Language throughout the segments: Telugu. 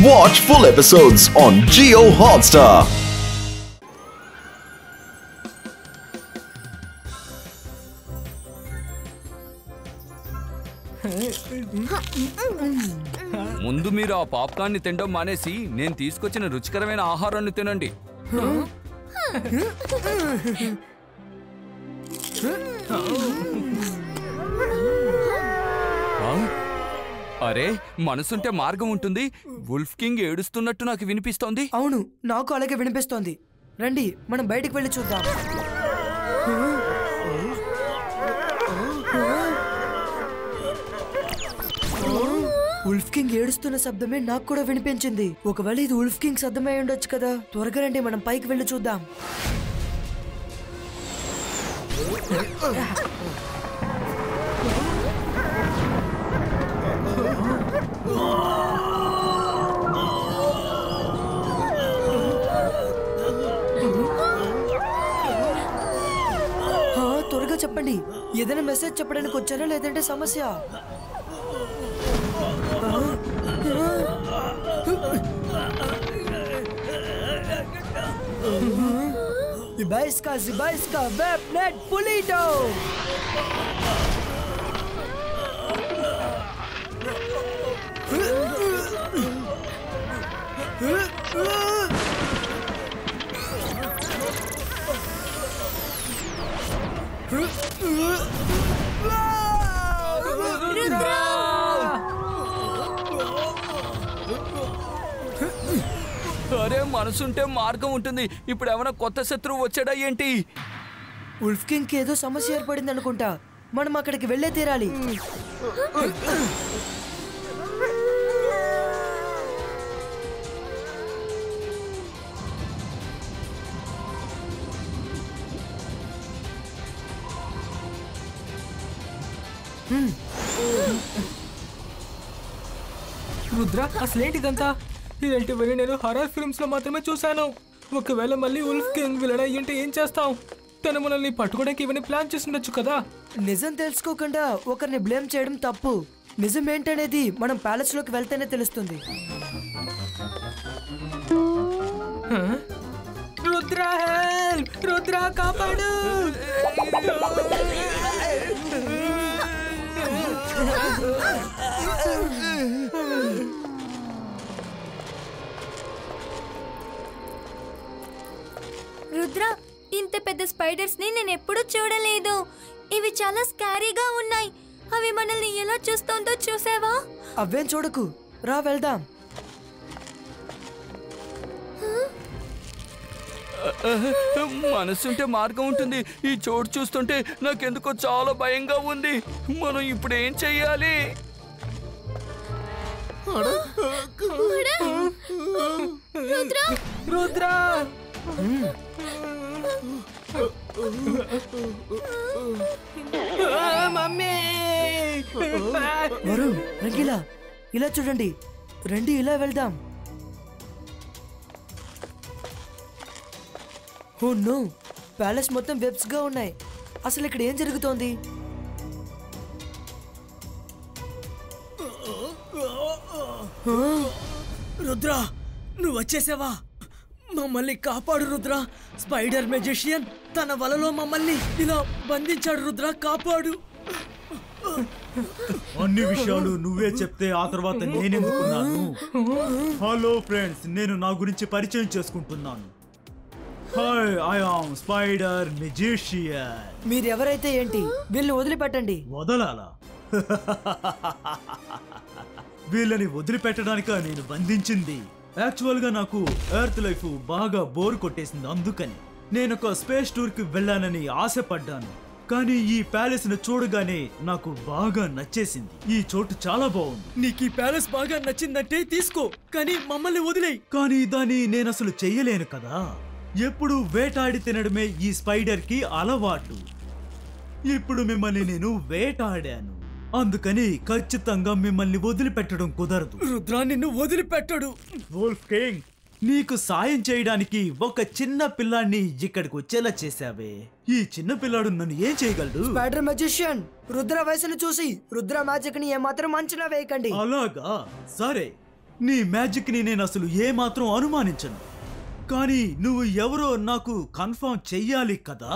Watch full episodes on Jio Hotstar. ముందు మీరు ఆ పాప్కార్న్ ని తినడం మానేసి నేను తీసుకొచ్చిన రుచికరమైన ఆహారాన్ని తినండి. అరే, మనసుంటే మార్గం ఉంటుంది. వుల్ఫ్ కింగ్ ఏడుస్తున్నట్టు నాకు వినిపిస్తోంది. అవును, నాకు అలాగే వినిపిస్తోంది. రండి మనం బయటికి వెళ్ళి చూద్దాం. వుల్ఫ్ కింగ్ ఏడుస్తున్న శబ్దమే నాకు కూడా వినిపించింది. ఒకవేళ ఇది వుల్ఫ్ కింగ్ శబ్దమే ఉండొచ్చు కదా. త్వరగా రండి మనం పైకి వెళ్ళి చూద్దాం. త్వరగా చెప్పండి, ఏదైనా మెసేజ్ చెప్పడానికి వచ్చారా లేదంటే సమస్య? Zibaiska, Webnet, Pulido! అరే, మనసుంటే మార్గం ఉంటుంది. ఇప్పుడు ఏమైనా కొత్త శత్రువు వచ్చాడా ఏంటి? వుల్ఫ్ కింగ్ ఏదో సమస్య ఏర్పడింది అనుకుంటా. మనం అక్కడికి వెళ్ళే తీరాలి. రుద్ర, అసలేంటిదంతా? ఇలాంటివన్నీ నేను హారర్ ఫిల్మ్స్ లో మాత్రమే చూశాను. ఒకవేళ మళ్ళీ వుల్ఫ్ కింగ్ విలన్ అయ్యింటే ఏం చేస్తాం? తను మనల్ని పట్టుకోవడానికి ఇవన్నీ ప్లాన్ చేస్తుండొచ్చు కదా. నిజం తెలుసుకోకుండా ఒకరిని బ్లేమ్ చేయడం తప్పు. నిజం ఏంటనేది మనం ప్యాలెస్ లోకి వెళ్తేనే తెలుస్తుంది. రుద్ర, హెల్ప్! రుద్ర, కాపాడు! రుద్ర, ఇంత పెద్ద స్పైడర్స్ ని నేను ఎప్పుడూ చూడలేదు. ఇవి చాలా స్కారీగా ఉన్నాయి. అవి మనల్ని ఎలా చూస్తుందో చూసావా? అవేం చూడకు, రా వెళ్దాం. మనసుంటే మార్గం ఉంటుంది. ఈ చోటు చూస్తుంటే నాకెందుకో చాలా భయంగా ఉంది. మనం ఇప్పుడు ఏం చెయ్యాలి? రుద్ర! మమ్మీ! వరుణ్, రంగిలా, ఇలా చూడండి. రండి, ఇలా వెళ్దాం. ఓ నో, ప్యాలెస్ మొత్తం వెబ్స్ గా ఉన్నాయి. అసలు ఇక్కడ ఏం జరుగుతోంది? రుద్ర, నువ్వు వచ్చేసావా? మమ్మల్ని కాపాడు రుద్ర. స్పైడర్ మెజిషియన్ తన వలలో మమ్మల్ని ఇలా బంధించాడు. రుద్ర, కాపాడు. అన్ని విషయాలు నువ్వే చెప్తే ఆ తర్వాత నేనెందుకున్నాను? హలో ఫ్రెండ్స్, నేను నా గురించి పరిచయం చేసుకుంటున్నాను. Hi, I am spider magician. మీరు ఎవరైతే ఏంటి, వీళ్ళని వదిలిపెట్టండి. వదలాలా? వీళ్ళని వదిలిపెట్టడానిక నేను బంధించింది. యాక్చువల్ గా నాకు ఎర్త్ లైఫ్ బాగా బోర్ కొట్టేసింది. అందుకని నేను ఒక స్పేస్ టూర్ కి వెళ్ళానని ఆశపడ్డాను. కానీ ఈ ప్యాలెస్ ను చూడగానే నాకు బాగా నచ్చేసింది. ఈ చోటు చాలా బాగుంది. నీకు ఈ ప్యాలెస్ బాగా నచ్చిందంటే తీసుకో, కానీ మమ్మల్ని వదిలేయ్. కానీ దాన్ని నేను అసలు చెయ్యలేను కదా. ఎప్పుడు వేటాడి తినడమే ఈ స్పైడర్ కి అలవాటు. ఇప్పుడు మిమ్మల్ని నేను వేటాడాను, అందుకని ఖచ్చితంగా మిమ్మల్ని వదిలిపెట్టడం కుదరదు. రుద్ర, నిన్ను వదిలిపెట్టడు. వుల్ఫ్ కింగ్, నీకు సాయం చేయడానికి ఒక చిన్న పిల్లాన్ని ఇక్కడికి వచ్చేలా చేశావే. ఈ చిన్న పిల్లాడు నన్ను ఏం చేయగలడు? స్పైడర్ మెజిషియన్, రుద్ర వయసును చూసి రుద్ర మ్యాజిక్ ని ఏమాత్రం అంచనా వేయకండి. అలాగా, సరే. నీ మ్యాజిక్ ని నేను అసలు ఏమాత్రం అనుమానించను. కానీ నువ్వు ఎవరో నాకు కన్ఫర్మ్ చెయ్యాలి కదా.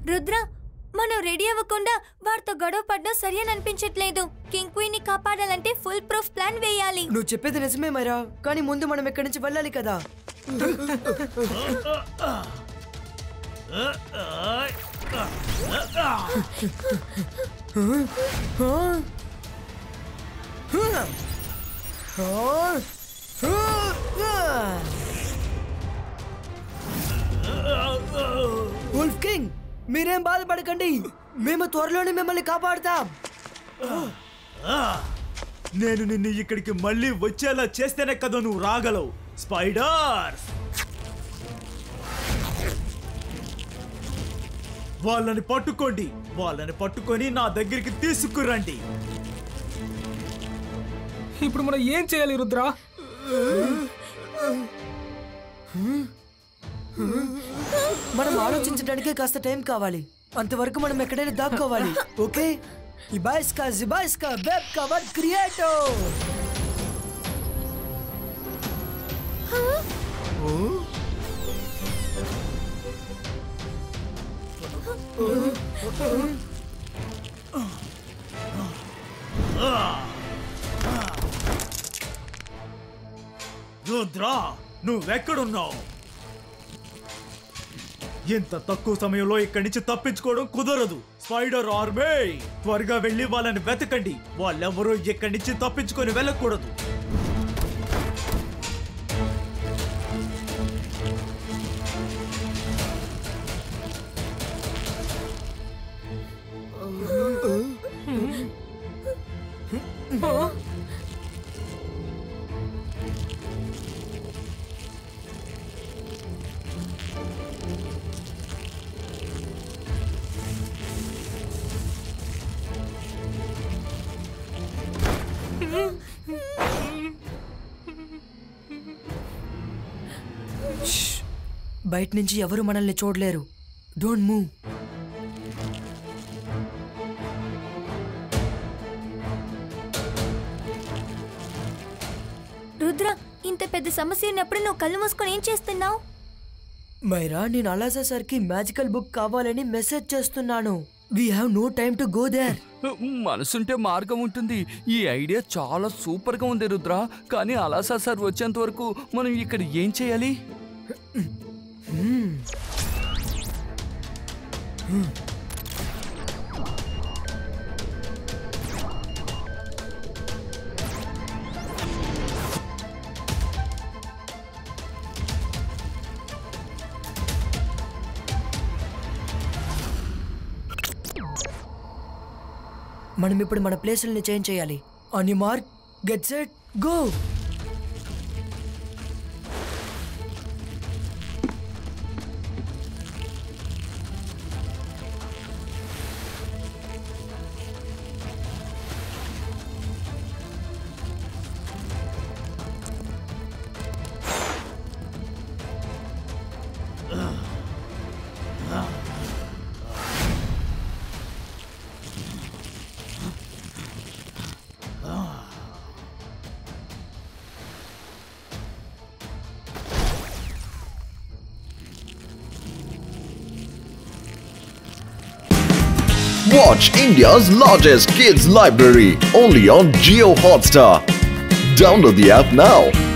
రుద్ర, మనం రెడీ అవ్వకుండా వారితో గొడవ పడ్డం సరి అని అనిపించట్లేదు. కింగ్ క్వీన్ ని కాపాడాలంటే ఫుల్ ప్రూఫ్ ప్లాన్ వేయాలి. నువ్వు చెప్పేది నిజమే మైరా, కానీ ముందు మనం ఎక్కడి నుంచి వెళ్ళాలి కదా. వుల్ఫ్ కింగ్, మీరేం బాధపడకండి, మేము త్వరలోనే మిమ్మల్ని కాపాడుతాం. నేను నిన్ను ఇక్కడికి మళ్ళీ వచ్చేలా చేస్తేనే కదా నువ్వు రాగలవు. స్పైడర్స్, వాళ్ళని పట్టుకోండి. వాళ్ళని పట్టుకొని నా దగ్గరికి తీసుకురండి. ఇప్పుడు మనం ఏం చేయాలి రుద్ర? మనం ఆలోచించడానికి కాస్త టైం కావాలి. అంతవరకు మనం ఎక్కడైనా దాక్కోవాలి. ఓకే, ఇబాయిస్కా జిబాయిస్కా వెబ్ కవర్ క్రియేటో. రుద్రా, నువ్వెక్కడున్నావు? ఇంత తక్కువ సమయంలో ఇక్కడి నుంచి తప్పించుకోవడం కుదరదు. స్పైడర్ ఆర్మీ, త్వరగా వెళ్ళి వాళ్ళని వెతకండి. వాళ్ళెవరూ ఇక్కడి నుంచి తప్పించుకొని వెళ్ళకూడదు. బయట నుంచి ఎవరు మనల్ని చూడలేరు. Don't move. రుద్ర, ఇంత పెద్ద సమస్య ఉన్నప్పుడు నువ్వు కళ్ళు మూసుకొని ఏం చేస్తున్నావు? మైరా, నేను అలాసా సార్కి మ్యాజికల్ బుక్ కావాలని మెసేజ్ చేస్తున్నాను. We have no time to go there. మనసుంటే మార్గం ఉంటుంది. ఈ ఐడియా చాలా సూపర్గా ఉంది రుద్ర. కానీ అలాసా సార్ వచ్చేంత వరకు మనం ఇక్కడ ఏం చేయాలి? మనం ఇప్పుడు మన ప్లేసుల్ని చేంజ్ చేయాలి. On your mark, get set, go. Watch India's largest kids library only on Jio Hotstar. Download the app now.